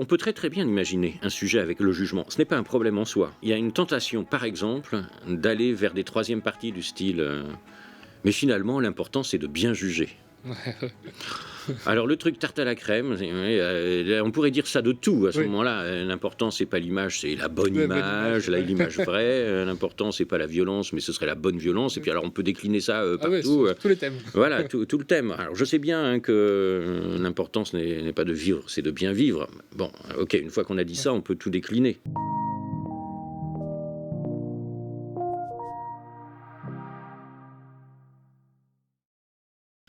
On peut très très bien imaginer un sujet avec le jugement. Ce n'est pas un problème en soi. Il y a une tentation, par exemple, d'aller vers des troisièmes parties du style mais finalement, l'important, c'est de bien juger. Ouais, ouais. Alors le truc tarte à la crème, on pourrait dire ça de tout à ce Oui, moment-là. L'important, c'est pas l'image, c'est la bonne la bonne image, image, l'image vraie. L'important, c'est pas la violence, mais ce serait la bonne violence. Et puis alors, on peut décliner ça Ah ouais, partout. sur tous les thèmes. Voilà, tout le thème. Alors je sais bien hein, que l'important, ce n'est pas de vivre, c'est de bien vivre. Bon, ok, une fois qu'on a dit ça, on peut tout décliner.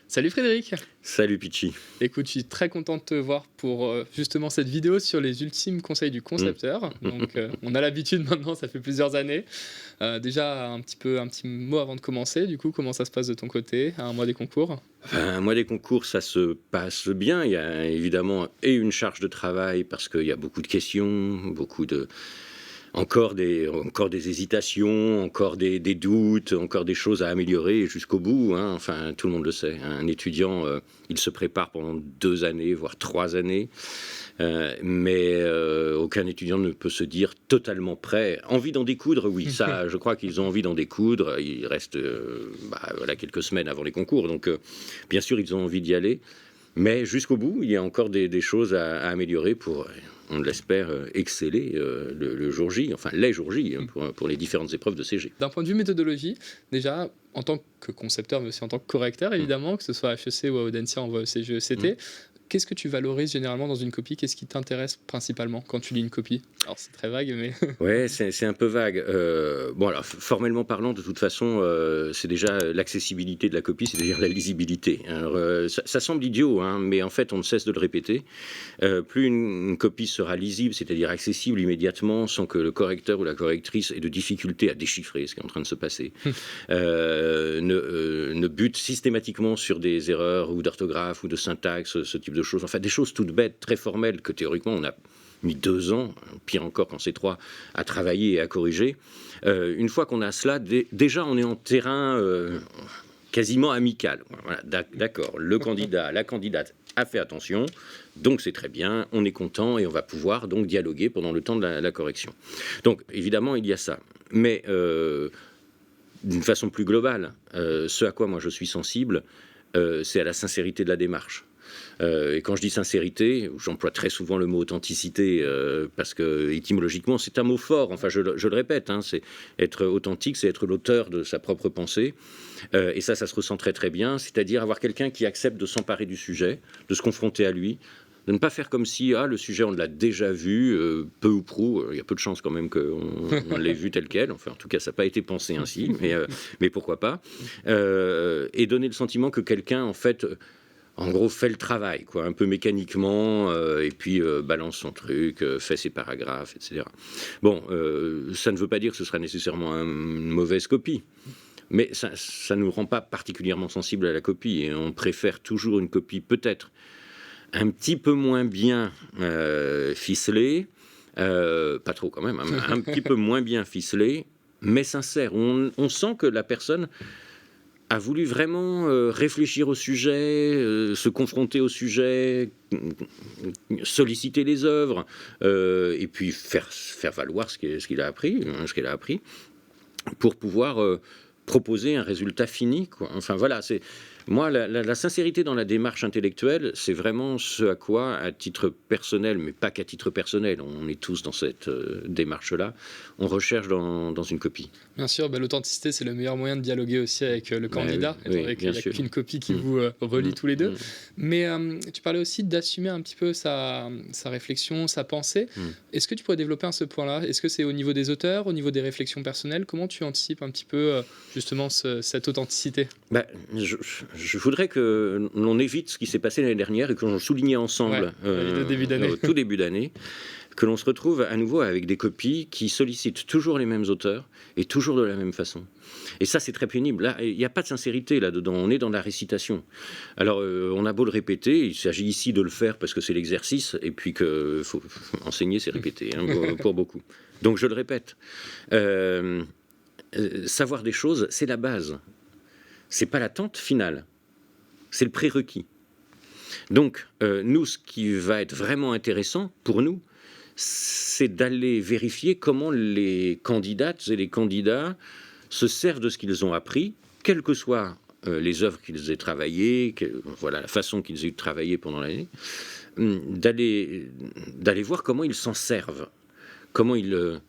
Salut Frédéric! Salut Pitchy. Écoute, je suis très content de te voir pour, justement cette vidéo sur les ultimes conseils du Mm. concepteur. Donc, on a l'habitude maintenant, ça fait plusieurs années. Déjà un petit mot avant de commencer, du coup, comment ça se passe de ton côté, à un mois des concours? Enfin, moi, des concours, ça se passe bien. Il y a évidemment et une charge de travail parce qu'il y a beaucoup de questions, beaucoup de, encore des hésitations, encore des doutes, encore des choses à améliorer jusqu'au bout. Hein. Enfin, tout le monde le sait. Un étudiant, il se prépare pendant 2 années, voire 3 années. Mais aucun étudiant ne peut se dire totalement prêt. Envie d'en découdre, oui, ça, je crois qu'ils ont envie d'en découdre. Il reste voilà, quelques semaines avant les concours, donc bien sûr, ils ont envie d'y aller. Mais jusqu'au bout, il y a encore des choses à améliorer pour, on l'espère, exceller le jour J, enfin les jours J, hein, pour les différentes épreuves de CG. D'un point de vue méthodologie, déjà, en tant que concepteur, mais aussi en tant que correcteur, Mm. évidemment, que ce soit à HEC ou à Audencia, en voie ECG, ECT, qu'est-ce que tu valorises généralement dans une copie? Qu'est-ce qui t'intéresse principalement quand tu lis une copie? Alors, c'est très vague, mais Ouais, c'est un peu vague. Bon, alors, formellement parlant, de toute façon, c'est déjà l'accessibilité de la copie, c'est-à-dire la lisibilité. Alors, ça semble idiot, hein, mais en fait, on ne cesse de le répéter. Plus une copie sera lisible, c'est-à-dire accessible immédiatement, sans que le correcteur ou la correctrice ait de difficulté à déchiffrer ce qui est en train de se passer, ne bute systématiquement sur des erreurs ou d'orthographe ou de syntaxe, ce type de choses. Enfin, des choses toutes bêtes, très formelles, que théoriquement, on a mis 2 ans, pire encore quand c'est 3, à travailler et à corriger. Une fois qu'on a cela, déjà on est en terrain quasiment amical. Voilà, d'accord, le candidat, la candidate a fait attention, donc c'est très bien, on est content et on va pouvoir donc dialoguer pendant le temps de la correction. Donc évidemment il y a ça, mais d'une façon plus globale, ce à quoi moi je suis sensible, c'est à la sincérité de la démarche. Et quand je dis sincérité, j'emploie très souvent le mot authenticité, parce que étymologiquement c'est un mot fort, enfin je le répète, hein, c'est être authentique, c'est être l'auteur de sa propre pensée, et ça se ressent très très bien, c'est-à-dire avoir quelqu'un qui accepte de s'emparer du sujet, de se confronter à lui, de ne pas faire comme si le sujet on l'a déjà vu, peu ou prou, il y a peu de chances quand même qu'on l'ait vu tel quel, enfin en tout cas ça n'a pas été pensé ainsi, mais pourquoi pas, et donner le sentiment que quelqu'un en fait en gros, fait le travail, quoi, un peu mécaniquement, et puis balance son truc, fait ses paragraphes, etc. Bon, ça ne veut pas dire que ce sera nécessairement une mauvaise copie, mais ça ne nous rend pas particulièrement sensibles à la copie, et on préfère toujours une copie peut-être un petit peu moins bien ficelée, pas trop quand même, hein, mais un petit peu moins bien ficelée, mais sincère. On sent que la personne a voulu vraiment réfléchir au sujet, se confronter au sujet, solliciter les œuvres, et puis faire valoir ce qu'il a appris, hein, ce qu'elle a appris, pour pouvoir proposer un résultat fini, quoi. Enfin voilà, c'est moi la sincérité dans la démarche intellectuelle, c'est vraiment ce à quoi, à titre personnel, mais pas qu'à titre personnel, on est tous dans cette démarche-là, on recherche dans une copie. bien sûr, bah, l'authenticité, c'est le meilleur moyen de dialoguer aussi avec le Ben oui, candidat, étant oui, donné qu'il bien n'y a sûr. qu'une copie qui Mm, vous relie mm, tous les deux. mm, Mais tu parlais aussi d'assumer un petit peu sa réflexion, sa pensée. mm. Est-ce que tu pourrais développer ce point-là? Est-ce que c'est au niveau des auteurs, au niveau des réflexions personnelles? Comment tu anticipes un petit peu justement cette authenticité? Bah, je voudrais que l'on évite ce qui s'est passé l'année dernière et que l'on soulignait Ouais, ensemble la vidéo de début d'année. au tout début d'année, que l'on se retrouve à nouveau avec des copies qui sollicitent toujours les mêmes auteurs et toujours de la même façon. Et ça, c'est très pénible. Là, il n'y a pas de sincérité là-dedans. On est dans la récitation. Alors, on a beau le répéter, il s'agit ici de le faire parce que c'est l'exercice, et puis que faut enseigner, c'est répéter, hein, pour beaucoup. Donc, je le répète. Savoir des choses, c'est la base. C'est pas l'attente finale, c'est le prérequis. Donc, nous, ce qui va être vraiment intéressant pour nous, c'est d'aller vérifier comment les candidates et les candidats se servent de ce qu'ils ont appris, quelles que soient les œuvres qu'ils aient travaillées, voilà, la façon qu'ils aient eu de travailler pendant l'année, d'aller voir comment ils s'en servent, comment ils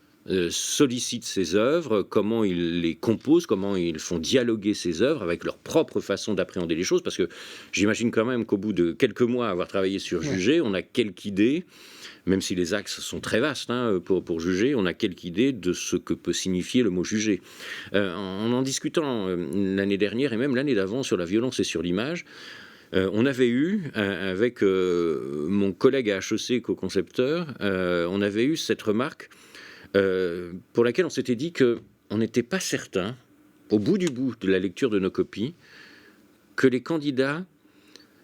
sollicitent ces œuvres, comment ils les composent, comment ils font dialoguer ces œuvres avec leur propre façon d'appréhender les choses, parce que j'imagine quand même qu'au bout de quelques mois à avoir travaillé sur Juger, on a quelques idées, même si les axes sont très vastes pour juger, on a quelques idées de ce que peut signifier le mot juger. En discutant l'année dernière et même l'année d'avant sur la violence et sur l'image, on avait eu, avec mon collègue à HEC, co-concepteur, on avait eu cette remarque pour laquelle on s'était dit qu'on n'était pas certain, au bout du bout de la lecture de nos copies, que les candidats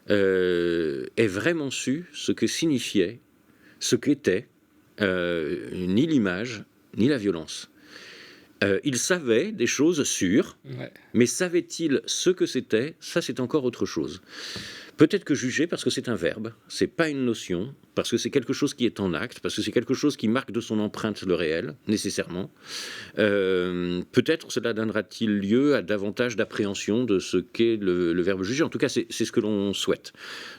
aient vraiment su ce que signifiait, ce qu'était ni l'image, ni la violence. Ils savaient des choses sûres, mais savaient-ils ce que c'était? Ça, c'est encore autre chose. Peut-être que juger, parce que c'est un verbe, c'est pas une notion, parce que c'est quelque chose qui est en acte, parce que c'est quelque chose qui marque de son empreinte le réel, nécessairement. Peut-être cela donnera-t-il lieu à davantage d'appréhension de ce qu'est le verbe juger. En tout cas, c'est ce que l'on souhaite.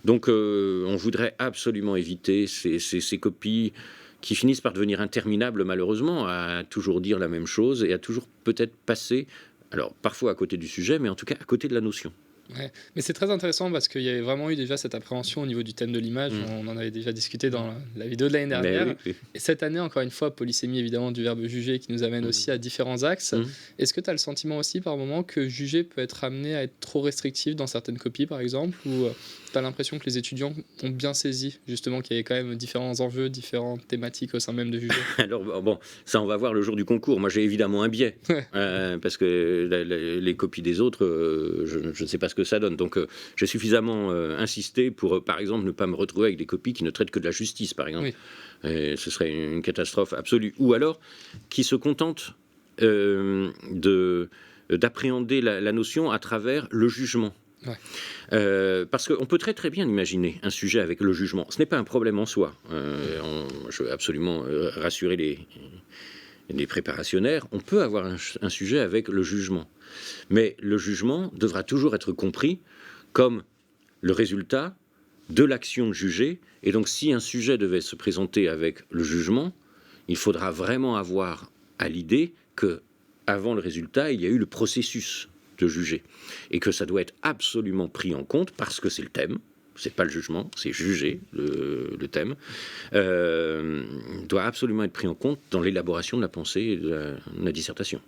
Donc, on voudrait absolument éviter ces copies qui finissent par devenir interminables, malheureusement, à toujours dire la même chose et à toujours peut-être passer, alors parfois à côté du sujet, mais en tout cas à côté de la notion. Ouais. Mais c'est très intéressant parce qu'il y avait vraiment eu déjà cette appréhension au niveau du thème de l'image. On en avait déjà discuté dans la vidéo de l'année dernière. Oui. Et cette année, encore une fois, polysémie évidemment du verbe juger qui nous amène aussi à différents axes. Est-ce que tu as le sentiment aussi par moment que juger peut être amené à être trop restrictif dans certaines copies par exemple, ou tu as l'impression que les étudiants ont bien saisi justement qu'il y avait quand même différents enjeux, différentes thématiques au sein même de juger? Alors bon, ça on va voir le jour du concours. Moi j'ai évidemment un biais parce que les copies des autres, je ne sais pas ce que ça donne. Donc j'ai suffisamment insisté pour, par exemple, ne pas me retrouver avec des copies qui ne traitent que de la justice, par exemple. Oui. Et ce serait une catastrophe absolue. Ou alors qui se contentent d'appréhender la notion à travers le jugement. Ouais. Parce qu'on peut très très bien imaginer un sujet avec le jugement. Ce n'est pas un problème en soi. Je veux absolument rassurer les préparationnaires. On peut avoir un sujet avec le jugement. Mais le jugement devra toujours être compris comme le résultat de l'action jugée. Et donc si un sujet devait se présenter avec le jugement, il faudra vraiment avoir à l'idée qu'avant le résultat, il y a eu le processus de juger. Et que ça doit être absolument pris en compte parce que c'est le thème. C'est pas le jugement, c'est juger, le thème, doit absolument être pris en compte dans l'élaboration de la pensée et de la dissertation.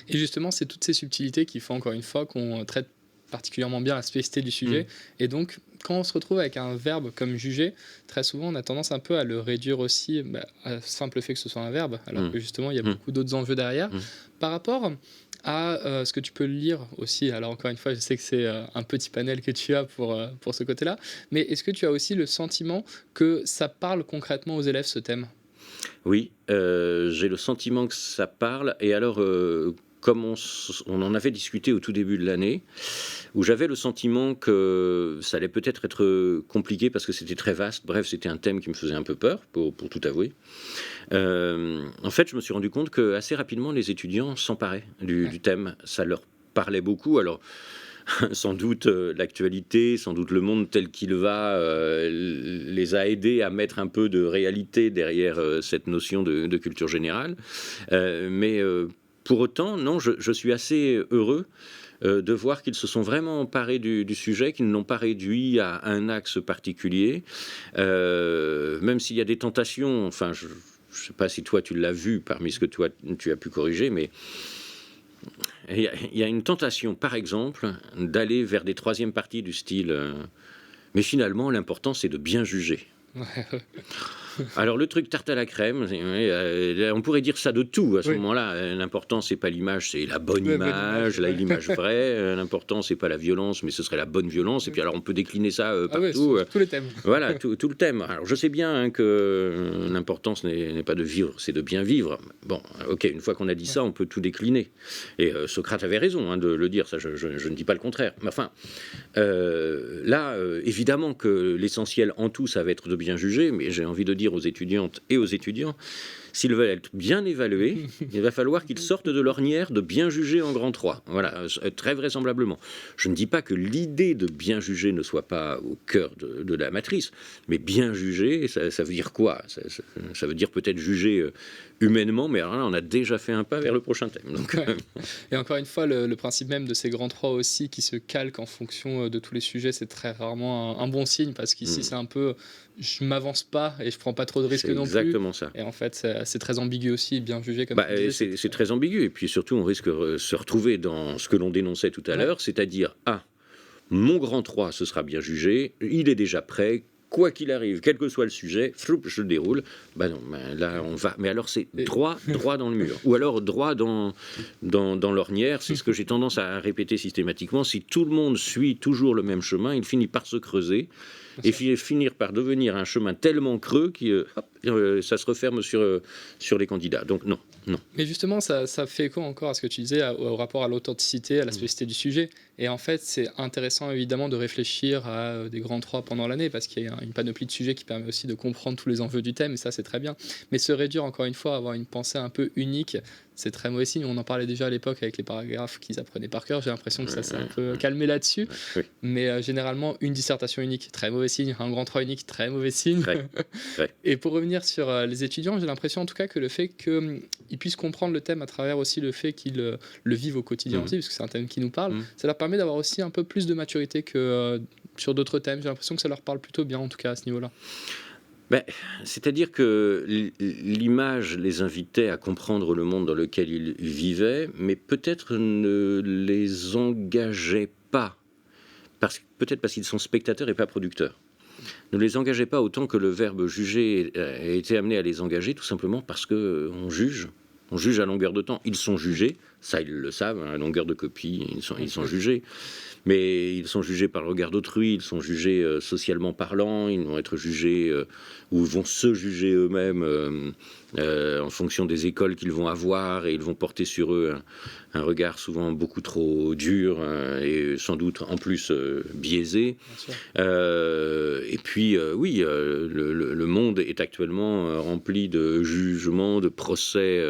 Et justement, c'est toutes ces subtilités qui font encore une fois qu'on traite particulièrement bien la spécificité du sujet. Et donc, quand on se retrouve avec un verbe comme juger, très souvent on a tendance un peu à le réduire aussi à simple fait que ce soit un verbe, alors que justement il y a beaucoup d'autres enjeux derrière. Par rapport à ce que tu peux lire aussi, alors encore une fois je sais que c'est un petit panel que tu as pour ce côté-là, mais est-ce que tu as aussi le sentiment que ça parle concrètement aux élèves ce thème? Oui, j'ai le sentiment que ça parle, et alors comme on en avait discuté au tout début de l'année, où j'avais le sentiment que ça allait peut-être être compliqué parce que c'était très vaste, bref, c'était un thème qui me faisait un peu peur, pour tout avouer. En fait, je me suis rendu compte que assez rapidement, les étudiants s'emparaient du thème. Ça leur parlait beaucoup, alors sans doute l'actualité, sans doute le monde tel qu'il va les a aidés à mettre un peu de réalité derrière cette notion de culture générale. Mais pour autant, non, je suis assez heureux de voir qu'ils se sont vraiment emparés du sujet, qu'ils ne l'ont pas réduit à un axe particulier, même s'il y a des tentations, enfin je ne sais pas si toi tu l'as vu parmi ce que toi tu as pu corriger, mais il y a une tentation, par exemple, d'aller vers des troisièmes parties du style mais finalement l'important c'est de bien juger. Alors le truc tarte à la crème, on pourrait dire ça de tout à ce moment-là. L'important, c'est pas l'image, c'est la bonne image, l'image vraie. L'important, c'est pas la violence, mais ce serait la bonne violence. Et puis alors, on peut décliner ça partout. Tous les thèmes. Voilà, tout le thème. Alors je sais bien que l'importance n'est pas de vivre, c'est de bien vivre. Bon, ok, une fois qu'on a dit ça, on peut tout décliner. Et Socrate avait raison de le dire, ça je ne dis pas le contraire. Mais enfin, là, évidemment que l'essentiel en tout, ça va être de bien juger, mais j'ai envie de dire aux étudiantes et aux étudiants, s'ils veulent être bien évalués, il va falloir qu'ils sortent de l'ornière de bien juger en grand 3. Voilà, très vraisemblablement. Je ne dis pas que l'idée de bien juger ne soit pas au cœur de la matrice, mais bien juger, ça veut dire quoi ? Ça veut dire peut-être juger humainement, mais alors là, on a déjà fait un pas vers le prochain thème. Donc, et encore une fois, le principe même de ces grands 3 aussi, qui se calquent en fonction de tous les sujets, c'est très rarement un bon signe, parce qu'ici, c'est un peu... Je m'avance pas et je prends pas trop de risques non plus. C'est exactement ça. Et en fait, c'est très ambigu aussi, bien jugé comme c'est très ambigu. Et puis surtout, on risque de se retrouver dans ce que l'on dénonçait tout à l'heure, c'est-à-dire, mon grand 3, ce sera bien jugé, il est déjà prêt, quoi qu'il arrive, quel que soit le sujet, je le déroule. Non, là, on va... Mais alors, c'est droit dans le mur. Ou alors, droit dans l'ornière. C'est ce que j'ai tendance à répéter systématiquement. Si tout le monde suit toujours le même chemin, il finit par se creuser. Et finir par devenir un chemin tellement creux que ça se referme sur les candidats. Donc non. Mais justement, ça fait écho encore à ce que tu disais, au rapport à l'authenticité, à la spécificité du sujet. Et en fait, c'est intéressant évidemment de réfléchir à des grands 3 pendant l'année, parce qu'il y a une panoplie de sujets qui permet aussi de comprendre tous les enjeux du thème, et ça c'est très bien. Mais se réduire encore une fois à avoir une pensée un peu unique, c'est très mauvais signe. On en parlait déjà à l'époque avec les paragraphes qu'ils apprenaient par cœur. J'ai l'impression que ça s'est un peu calmé là-dessus. Mais généralement, une dissertation unique, très mauvais signe. Un grand 3 unique, très mauvais signe. Et pour revenir sur les étudiants, j'ai l'impression en tout cas que le fait qu'ils puissent comprendre le thème à travers aussi le fait qu'ils le vivent au quotidien aussi, parce que c'est un thème qui nous parle, ça leur permet d'avoir aussi un peu plus de maturité que sur d'autres thèmes. J'ai l'impression que ça leur parle plutôt bien, en tout cas à ce niveau-là. C'est-à-dire que l'image les invitait à comprendre le monde dans lequel ils vivaient, mais peut-être ne les engageait pas, peut-être parce qu'ils sont spectateurs et pas producteurs. Ne les engageait pas autant que le verbe juger a été amené à les engager, tout simplement parce qu'on juge. On juge à longueur de temps. Ils sont jugés, ça ils le savent, à longueur de copie, ils sont jugés. Mais ils sont jugés par le regard d'autrui, ils sont jugés socialement parlant, ils vont être jugés ou vont se juger eux-mêmes en fonction des écoles qu'ils vont avoir, et ils vont porter sur eux un regard souvent beaucoup trop dur et sans doute en plus biaisé. Et puis le monde est actuellement rempli de jugements, de procès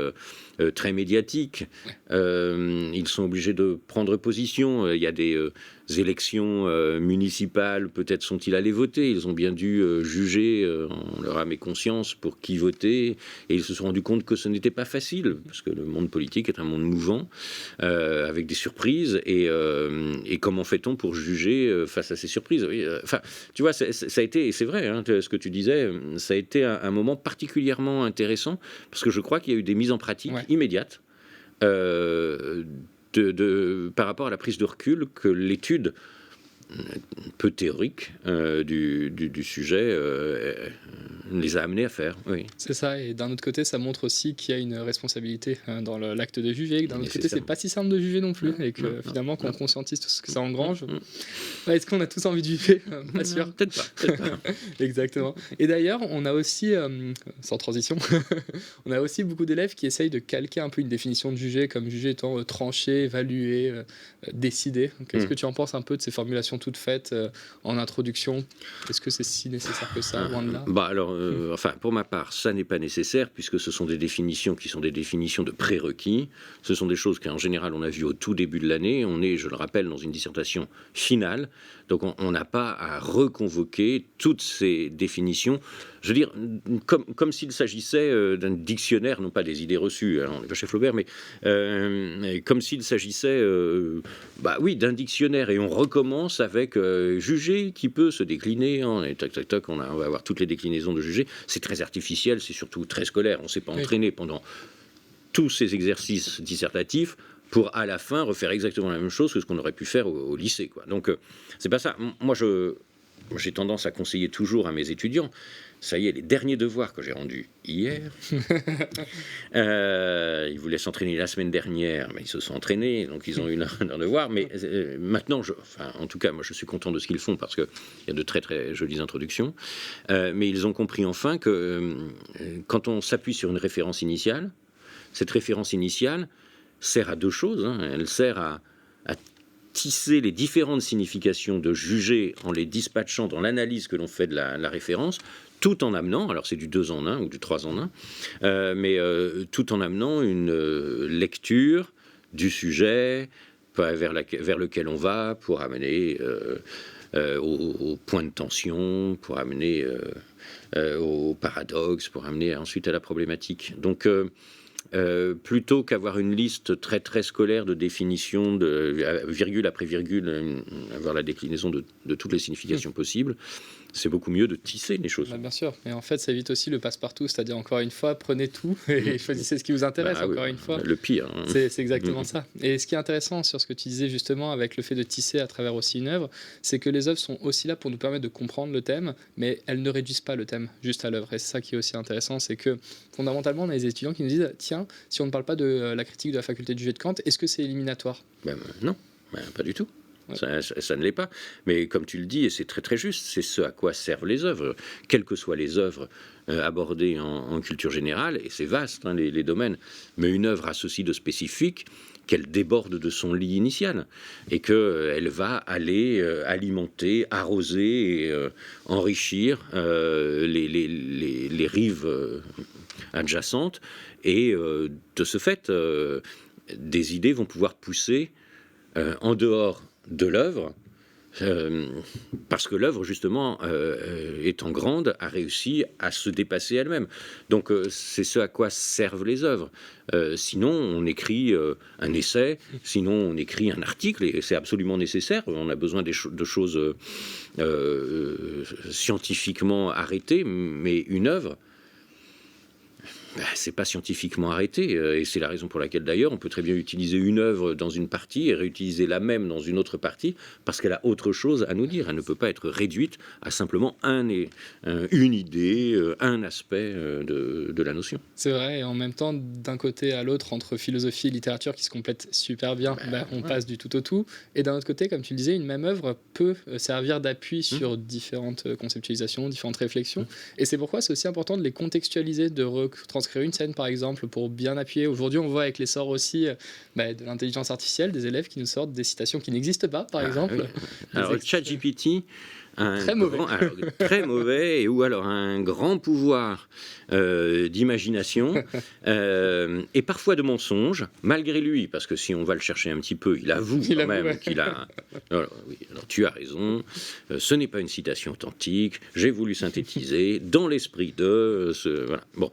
très médiatiques. Ils sont obligés de prendre position. Il y a des élections municipales, peut-être sont-ils allés voter. Ils ont bien dû juger en leur âme et conscience pour qui voter, et ils se sont rendus compte que ce n'était pas facile, parce que le monde politique est un monde mouvant, avec des surprises, et comment fait-on pour juger face à ces surprises? Enfin, tu vois, ça a été, et c'est vrai, ce que tu disais, ça a été un moment particulièrement intéressant, parce que je crois qu'il y a eu des mises en pratique immédiates par rapport à la prise de recul que l'étude peu théorique du sujet les a amenés à faire. Oui. C'est ça, et d'un autre côté, ça montre aussi qu'il y a une responsabilité dans l'acte de juger, et d'un autre côté, c'est pas si simple de juger non plus, et que finalement, quand on conscientise tout ce que ça engrange, est-ce qu'on a tous envie de juger? Pas sûr. Peut-être pas. Exactement. Et d'ailleurs, on a aussi, sans transition, on a aussi beaucoup d'élèves qui essayent de calquer un peu une définition de juger, comme juger étant trancher, évaluer, décider. Qu'est-ce que tu en penses un peu de ces formulations toutes faites en introduction? Est-ce que c'est si nécessaire que ça, loin de là? Alors, pour ma part, ça n'est pas nécessaire, puisque ce sont des définitions qui sont des définitions de prérequis. Ce sont des choses qu'en général, on a vues au tout début de l'année. On est, je le rappelle, dans une dissertation finale. Donc, on n'a pas à reconvoquer toutes ces définitions. Je veux dire, comme s'il s'agissait d'un dictionnaire, non pas des idées reçues, on n'est pas chez Flaubert, mais comme s'il s'agissait d'un dictionnaire, et on recommence avec juger qui peut se décliner en tac, on va avoir toutes les déclinaisons de juger. C'est très artificiel, c'est surtout très scolaire. On ne s'est pas entraîné pendant tous ces exercices dissertatifs pour à la fin refaire exactement la même chose que ce qu'on aurait pu faire au lycée, quoi. Donc c'est pas ça. Moi, j'ai tendance à conseiller toujours à mes étudiants, ça y est, les derniers devoirs que j'ai rendus hier, ils voulaient s'entraîner la semaine dernière, mais ils se sont entraînés, donc ils ont eu leur devoir. Mais maintenant, en tout cas, moi je suis content de ce qu'ils font parce qu'il y a de très très jolies introductions. Mais ils ont compris enfin que quand on s'appuie sur une référence initiale, cette référence initiale sert à deux choses. Elle sert à tisser les différentes significations de juger en les dispatchant dans l'analyse que l'on fait de la référence, tout en amenant, alors c'est du 2 en 1 ou du 3 en 1, mais tout en amenant une lecture du sujet vers lequel on va pour amener au point de tension, pour amener au paradoxe, pour amener ensuite à la problématique. Donc plutôt qu'avoir une liste très très scolaire de définitions, virgule après virgule, avoir la déclinaison de toutes les significations possibles, c'est beaucoup mieux de tisser les choses. Bien sûr, mais en fait ça évite aussi le passe-partout, c'est-à-dire encore une fois, prenez tout et choisissez ce qui vous intéresse, encore une fois. Le pire. C'est exactement ça. Et ce qui est intéressant sur ce que tu disais justement avec le fait de tisser à travers aussi une œuvre, c'est que les œuvres sont aussi là pour nous permettre de comprendre le thème, mais elles ne réduisent pas le thème juste à l'œuvre. Et c'est ça qui est aussi intéressant, c'est que fondamentalement on a des étudiants qui nous disent tiens, si on ne parle pas de la critique de la faculté de juger de Kant, est-ce que c'est éliminatoire ? Non, pas du tout. Ouais. Ça ne l'est pas. Mais comme tu le dis, et c'est très très juste, c'est ce à quoi servent les œuvres. Quelles que soient les œuvres abordées en culture générale, et c'est vaste les domaines, mais une œuvre a ceci de spécifique qu'elle déborde de son lit initial et qu'elle va aller alimenter, arroser et enrichir les rives adjacentes. Et de ce fait, des idées vont pouvoir pousser en dehors de l'œuvre, parce que l'œuvre, justement, étant grande, a réussi à se dépasser elle-même. Donc c'est ce à quoi servent les œuvres. Sinon, on écrit un essai, sinon on écrit un article, et c'est absolument nécessaire. On a besoin de choses scientifiquement arrêtées, mais une œuvre, c'est pas scientifiquement arrêté, et c'est la raison pour laquelle d'ailleurs on peut très bien utiliser une œuvre dans une partie et réutiliser la même dans une autre partie, parce qu'elle a autre chose à nous dire. Elle ne peut pas être réduite à simplement une idée, un aspect de la notion. C'est vrai, et en même temps, d'un côté à l'autre, entre philosophie et littérature qui se complètent super bien, on passe du tout au tout, et d'un autre côté, comme tu le disais, une même œuvre peut servir d'appui sur différentes conceptualisations, différentes réflexions, et c'est pourquoi c'est aussi important de les contextualiser, de retranscrire une scène par exemple pour bien appuyer. Aujourd'hui on voit avec l'essor aussi de l'intelligence artificielle des élèves qui nous sortent des citations qui n'existent pas par exemple. Oui. Alors ChatGPT, très mauvais, ou alors un grand pouvoir d'imagination et parfois de mensonge, malgré lui, parce que si on va le chercher un petit peu, il avoue quand même qu'il a... Alors tu as raison, ce n'est pas une citation authentique, j'ai voulu synthétiser dans l'esprit de... Voilà. Bon.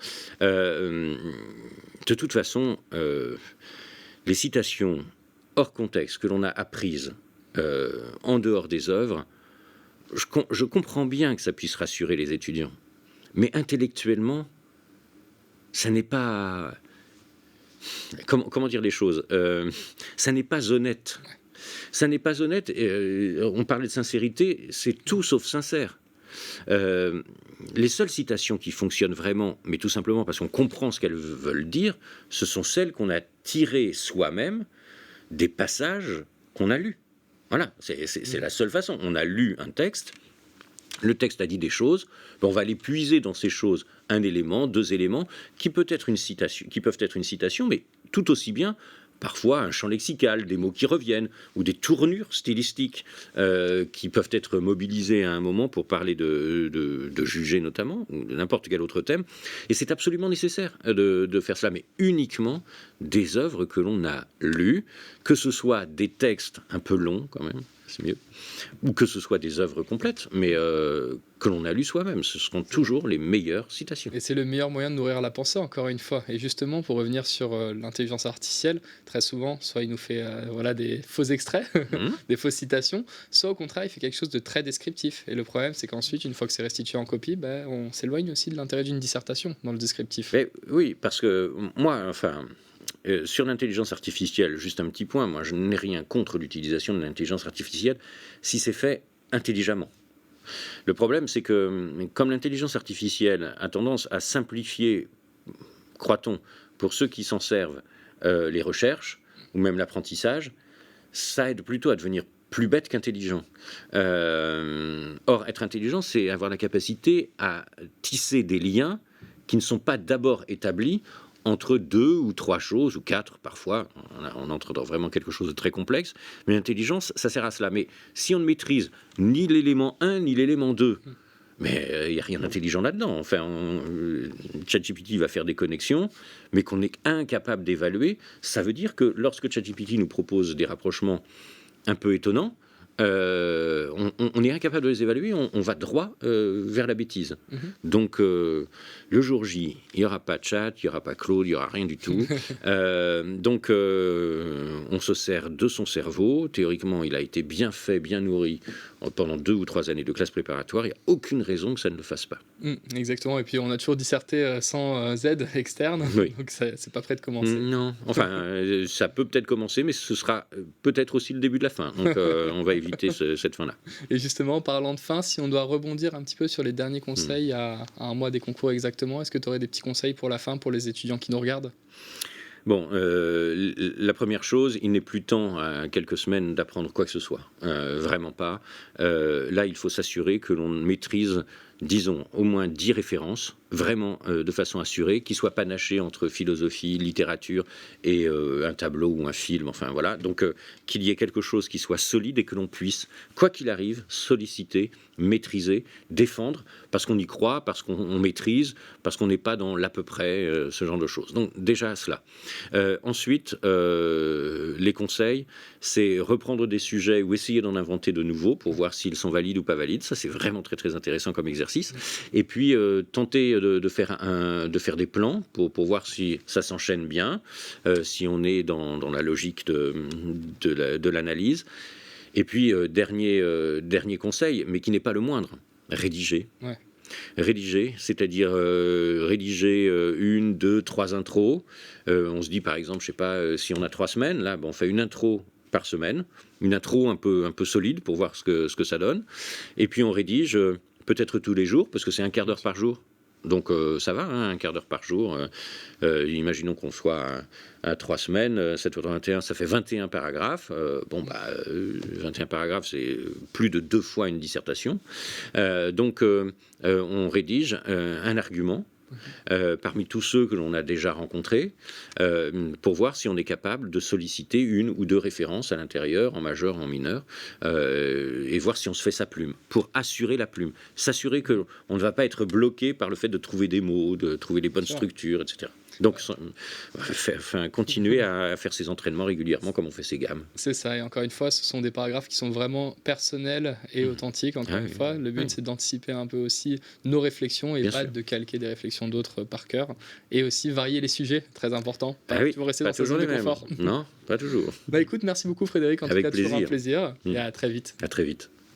De toute façon, les citations hors contexte que l'on a apprises en dehors des œuvres, je comprends bien que ça puisse rassurer les étudiants, mais intellectuellement, ça n'est pas... Comment dire les choses, ça n'est pas honnête. Ça n'est pas honnête. On parlait de sincérité, c'est tout sauf sincère. Les seules citations qui fonctionnent vraiment, mais tout simplement parce qu'on comprend ce qu'elles veulent dire, ce sont celles qu'on a tirées soi-même des passages qu'on a lus. Voilà, c'est la seule façon. On a lu un texte, le texte a dit des choses, on va aller puiser dans ces choses un élément, deux éléments, qui peuvent être une citation, mais tout aussi bien parfois un champ lexical, des mots qui reviennent, ou des tournures stylistiques qui peuvent être mobilisées à un moment pour parler de juger notamment, ou de n'importe quel autre thème. Et c'est absolument nécessaire de faire cela, mais uniquement des œuvres que l'on a lues, que ce soit des textes un peu longs quand même, c'est mieux, ou que ce soit des œuvres complètes, mais que l'on a lues soi-même. Ce seront toujours les meilleures citations. Et c'est le meilleur moyen de nourrir la pensée, encore une fois. Et justement, pour revenir sur l'intelligence artificielle, très souvent, soit il nous fait des faux extraits, des fausses citations, soit au contraire, il fait quelque chose de très descriptif. Et le problème, c'est qu'ensuite, une fois que c'est restitué en copie, on s'éloigne aussi de l'intérêt d'une dissertation dans le descriptif. Mais, oui, parce que moi, sur l'intelligence artificielle, juste un petit point, moi je n'ai rien contre l'utilisation de l'intelligence artificielle si c'est fait intelligemment. Le problème, c'est que comme l'intelligence artificielle a tendance à simplifier, croit-on, pour ceux qui s'en servent, les recherches ou même l'apprentissage, ça aide plutôt à devenir plus bête qu'intelligent. Or, être intelligent, c'est avoir la capacité à tisser des liens qui ne sont pas d'abord établis entre 2 ou 3 choses, ou 4 parfois, on entre dans vraiment quelque chose de très complexe, mais l'intelligence, ça sert à cela. Mais si on ne maîtrise ni l'élément 1 ni l'élément 2, mais il n'y a rien d'intelligent là-dedans. Enfin, ChatGPT va faire des connexions, mais qu'on est incapable d'évaluer. Ça veut dire que lorsque ChatGPT nous propose des rapprochements un peu étonnants, on est incapable de les évaluer, on va droit vers la bêtise. Donc, le jour J, il n'y aura pas de chat, il n'y aura pas Claude, il n'y aura rien du tout. Donc, on se sert de son cerveau. Théoriquement, il a été bien fait, bien nourri pendant 2 ou 3 années de classe préparatoire. Il n'y a aucune raison que ça ne le fasse pas. Exactement. Et puis, on a toujours disserté sans aide externe. Oui. Donc, c'est pas prêt de commencer. Non. Enfin, ça peut peut-être commencer, mais ce sera peut-être aussi le début de la fin. Donc, on va éviter cette fin-là. Et justement, parlant de fin, si on doit rebondir un petit peu sur les derniers conseils à un mois des concours exactement, est-ce que tu aurais des petits conseils pour la fin, pour les étudiants qui nous regardent ? Bon, la première chose, il n'est plus temps à quelques semaines d'apprendre quoi que ce soit. Vraiment pas. Là, il faut s'assurer que l'on maîtrise, disons, au moins 10 références, vraiment de façon assurée, qui ne soient pas panachées entre philosophie, littérature et un tableau ou un film, enfin voilà. Donc, qu'il y ait quelque chose qui soit solide et que l'on puisse, quoi qu'il arrive, solliciter, maîtriser, défendre, parce qu'on y croit, parce qu'on maîtrise, parce qu'on n'est pas dans l'à peu près, ce genre de choses. Donc, déjà cela. Ensuite, les conseils, c'est reprendre des sujets ou essayer d'en inventer de nouveaux pour voir s'ils sont valides ou pas valides. Ça, c'est vraiment très, très intéressant comme exercice. Et puis, tenter de faire des plans pour voir si ça s'enchaîne bien, si on est dans la logique de l'analyse. Et puis, dernier conseil, mais qui n'est pas le moindre, rédiger. Ouais. Rédiger, c'est-à-dire rédiger 1, 2, 3 intros. On se dit par exemple, je sais pas, si on a 3 semaines, là, on fait une intro par semaine, une intro un peu solide pour voir ce que ça donne. Et puis on rédige peut-être tous les jours, parce que c'est un quart d'heure par jour. Donc ça va, un quart d'heure par jour. Imaginons qu'on soit à 3 semaines, 7 fois 21, ça fait 21 paragraphes. 21 paragraphes, c'est plus de 2 fois une dissertation. Donc on rédige un argument parmi tous ceux que l'on a déjà rencontrés, pour voir si on est capable de solliciter 1 ou 2 références à l'intérieur, en majeur, en mineur, et voir si on se fait sa plume, pour assurer la plume, s'assurer qu'on ne va pas être bloqué par le fait de trouver des mots, de trouver les bonnes structures, etc. Donc, continuer à faire ces entraînements régulièrement comme on fait ses gammes. C'est ça, et encore une fois, ce sont des paragraphes qui sont vraiment personnels et authentiques. Encore une fois, le but, c'est d'anticiper un peu aussi nos réflexions et pas de calquer des réflexions d'autres par cœur. Et aussi varier les sujets, très important. Pas toujours rester dans sa zone de confort. Non, pas toujours. Écoute, merci beaucoup Frédéric, en tout cas, toujours un plaisir. Et à très vite. À très vite.